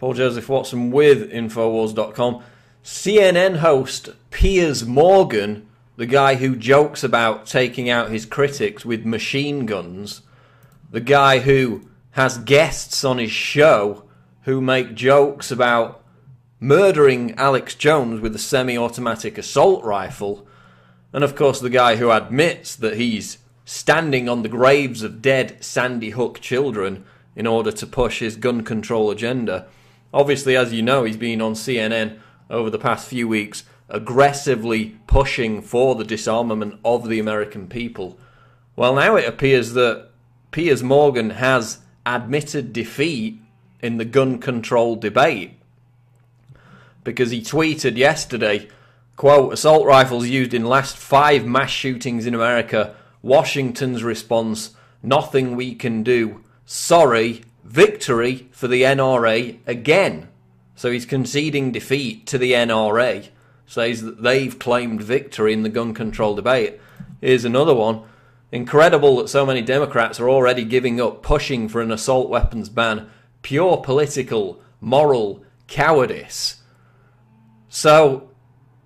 Paul Joseph Watson with Infowars.com. CNN host Piers Morgan, the guy who jokes about taking out his critics with machine guns, the guy who has guests on his show who make jokes about murdering Alex Jones with a semi-automatic assault rifle, and of course the guy who admits that he's standing on the graves of dead Sandy Hook children in order to push his gun control agenda. Obviously, as you know, he's been on CNN over the past few weeks aggressively pushing for the disarmament of the American people. Well, now it appears that Piers Morgan has admitted defeat in the gun control debate, because he tweeted yesterday, quote, "Assault rifles used in last 5 mass shootings in America. Washington's response, nothing we can do. Sorry, victory for the NRA again." So he's conceding defeat to the NRA, says that they've claimed victory in the gun control debate. Here's another one. Incredible that so many Democrats are already giving up pushing for an assault weapons ban. Pure political, moral cowardice. So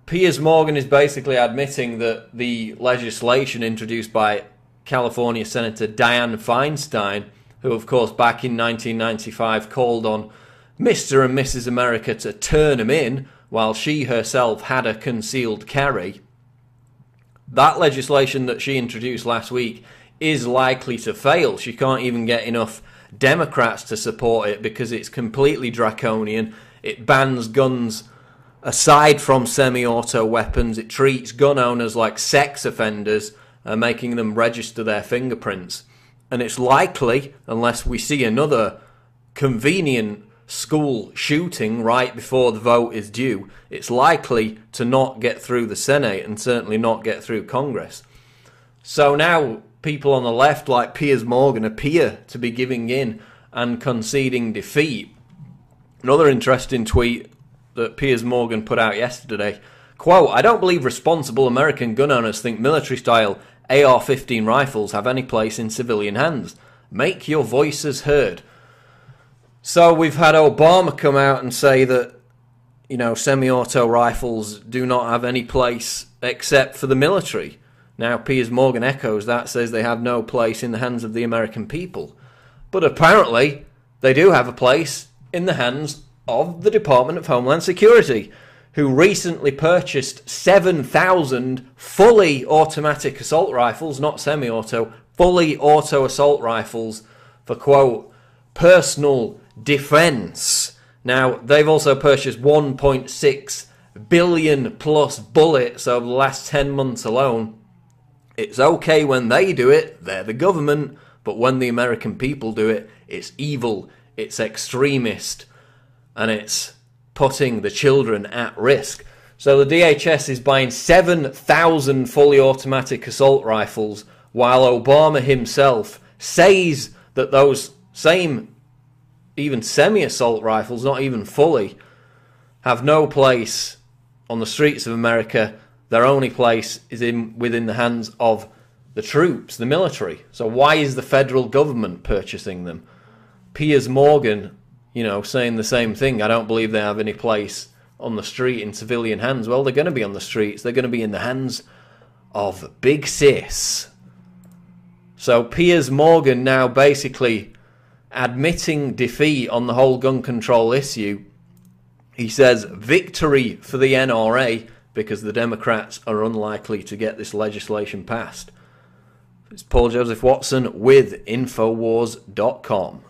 Piers Morgan is basically admitting that the legislation introduced by California Senator Dianne Feinstein, who of course back in 1995 called on Mr. and Mrs. America to turn him in while she herself had a concealed carry, that legislation that she introduced last week is likely to fail. She can't even get enough Democrats to support it because it's completely draconian. It bans guns aside from semi-auto weapons. It treats gun owners like sex offenders, making them register their fingerprints. And it's likely, unless we see another convenient school shooting right before the vote is due, it's likely to not get through the Senate and certainly not get through Congress. So now people on the left like Piers Morgan appear to be giving in and conceding defeat. Another interesting tweet that Piers Morgan put out yesterday, quote, "I don't believe responsible American gun owners think military-style AR-15 rifles have any place in civilian hands. Make your voices heard." So we've had Obama come out and say that, semi-auto rifles do not have any place except for the military. Now Piers Morgan echoes that, says they have no place in the hands of the American people. But apparently they do have a place in the hands of the Department of Homeland Security, who recently purchased 7,000 fully automatic assault rifles, not semi-auto, fully auto assault rifles for, quote, personal defense. Now, they've also purchased 1.6 billion plus bullets over the last 10 months alone. It's okay when they do it, they're the government, but when the American people do it, it's evil, it's extremist, and it's putting the children at risk. So the DHS is buying 7,000 fully automatic assault rifles, while Obama himself says that those same, even semi-assault rifles, not even fully, have no place on the streets of America. Their only place is within the hands of the troops, the military. So why is the federal government purchasing them? Piers Morgan, saying the same thing. I don't believe they have any place on the street in civilian hands. Well, they're going to be on the streets. They're going to be in the hands of Big Sis. So Piers Morgan now basically admitting defeat on the whole gun control issue. He says victory for the NRA because the Democrats are unlikely to get this legislation passed. It's Paul Joseph Watson with Infowars.com.